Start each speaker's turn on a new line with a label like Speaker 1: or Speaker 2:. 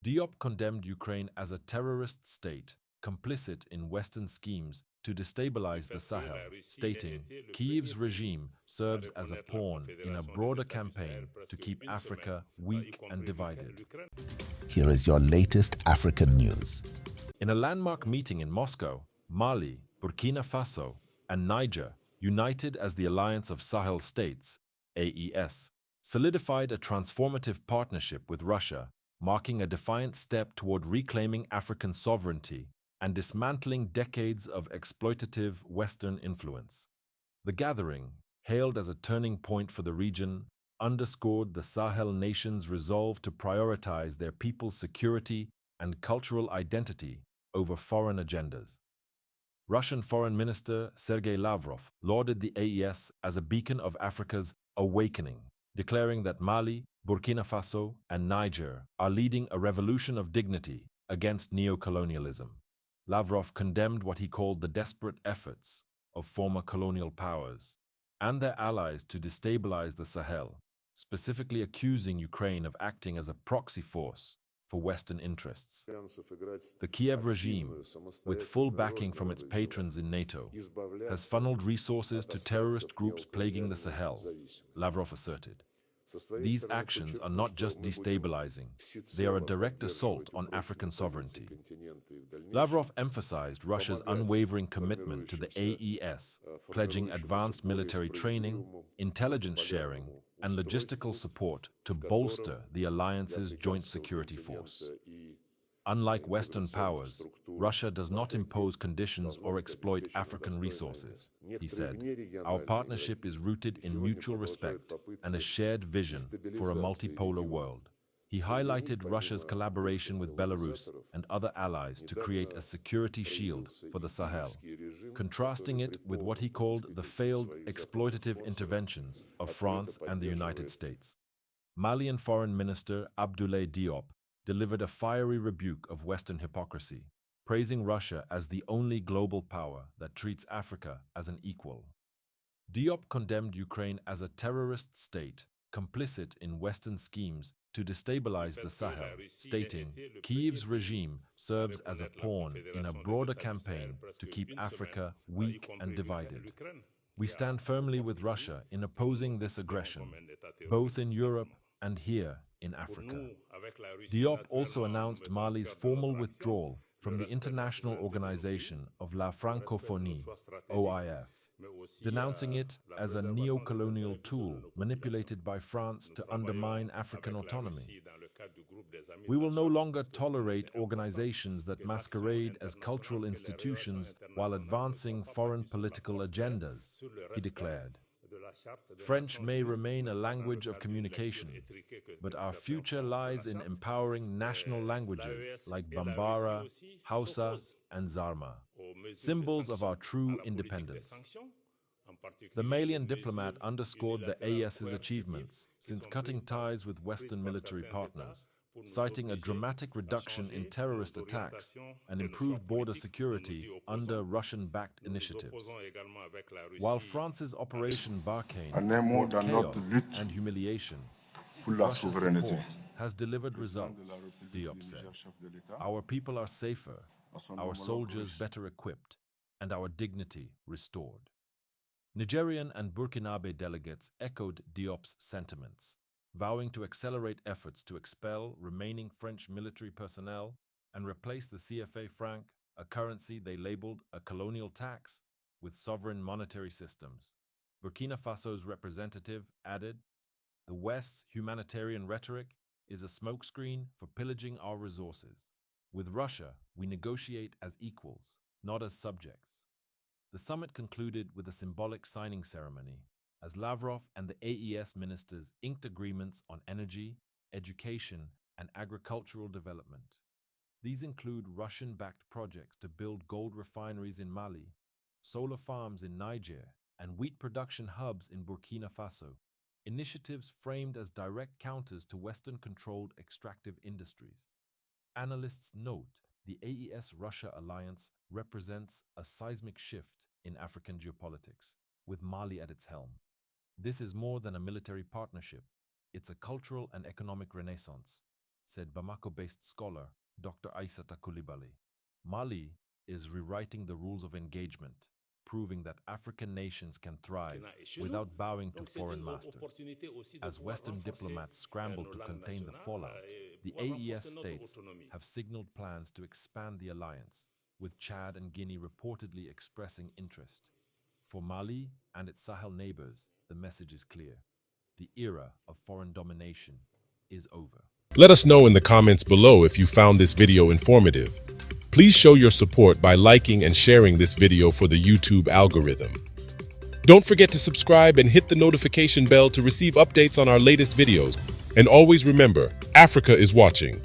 Speaker 1: Diop condemned Ukraine as a terrorist state, complicit in Western schemes to destabilize the Sahel, stating, Kyiv's regime serves as a pawn in a broader campaign to keep Africa weak and divided.
Speaker 2: Here is your latest African news.
Speaker 1: In a landmark meeting in Moscow, Mali, Burkina Faso, and Niger, united as the Alliance of Sahel States, AES, solidified a transformative partnership with Russia, marking a defiant step toward reclaiming African sovereignty and dismantling decades of exploitative Western influence. The gathering, hailed as a turning point for the region, underscored the Sahel nations' resolve to prioritize their people's security and cultural identity over foreign agendas. Russian Foreign Minister Sergei Lavrov lauded the AES as a beacon of Africa's awakening, declaring that Mali, Burkina Faso, and Niger are leading a revolution of dignity against neocolonialism. Lavrov condemned what he called the desperate efforts of former colonial powers and their allies to destabilize the Sahel, specifically accusing Ukraine of acting as a proxy force for Western interests. The Kyiv regime, with full backing from its patrons in NATO, has funneled resources to terrorist groups plaguing the Sahel, Lavrov asserted. These actions are not just destabilizing, they are a direct assault on African sovereignty. Lavrov emphasized Russia's unwavering commitment to the AES, pledging advanced military training, intelligence sharing, and logistical support to bolster the alliance's joint security force. Unlike Western powers, Russia does not impose conditions or exploit African resources, he said. Our partnership is rooted in mutual respect and a shared vision for a multipolar world. He highlighted Russia's collaboration with Belarus and other allies to create a security shield for the Sahel, contrasting it with what he called the failed exploitative interventions of France and the United States. Malian Foreign Minister Abdoulaye Diop delivered a fiery rebuke of Western hypocrisy, praising Russia as the only global power that treats Africa as an equal. Diop condemned Ukraine as a terrorist state, complicit in Western schemes to destabilize the Sahel, stating, Kyiv's regime serves as a pawn in a broader campaign to keep Africa weak and divided. We stand firmly with Russia in opposing this aggression, both in Europe and here in Africa. Diop also announced Mali's formal withdrawal from the International Organization of La Francophonie, OIF, denouncing it as a neo-colonial tool manipulated by France to undermine African autonomy. We will no longer tolerate organizations that masquerade as cultural institutions while advancing foreign political agendas, he declared. French may remain a language of communication, but our future lies in empowering national languages like Bambara, Hausa, and Zarma, symbols of our true independence. The Malian diplomat underscored the AES's achievements since cutting ties with Western military partners, citing a dramatic reduction in terrorist attacks and improved border security under Russian-backed initiatives. While France's Operation Barkhane brought chaos and humiliation, Russia's support has delivered results, Diop said. Our people are safer, our soldiers better equipped, and our dignity restored. Nigerian and Burkinabe delegates echoed Diop's sentiments, vowing to accelerate efforts to expel remaining French military personnel and replace the CFA franc, a currency they labeled a colonial tax, with sovereign monetary systems. Burkina Faso's representative added, "The West's humanitarian rhetoric is a smokescreen for pillaging our resources. With Russia, we negotiate as equals, not as subjects." The summit concluded with a symbolic signing ceremony, as Lavrov and the AES ministers inked agreements on energy, education, and agricultural development. These include Russian-backed projects to build gold refineries in Mali, solar farms in Niger, and wheat production hubs in Burkina Faso, initiatives framed as direct counters to Western-controlled extractive industries. Analysts note the AES-Russia alliance represents a seismic shift in African geopolitics, with Mali at its helm. This is more than a military partnership. It's a cultural and economic renaissance, said Bamako-based scholar Dr. Aissata Coulibaly. Mali is rewriting the rules of engagement, proving that African nations can thrive without bowing to foreign masters. As Western diplomats scramble to contain the fallout, the AES states have signaled plans to expand the alliance, with Chad and Guinea reportedly expressing interest. For Mali and its Sahel neighbors, the message is clear. The era of foreign domination is over.
Speaker 3: Let us know in the comments below if you found this video informative. Please show your support by liking and sharing this video for the YouTube algorithm. Don't forget to subscribe and hit the notification bell to receive updates on our latest videos. And always remember, Africa is watching.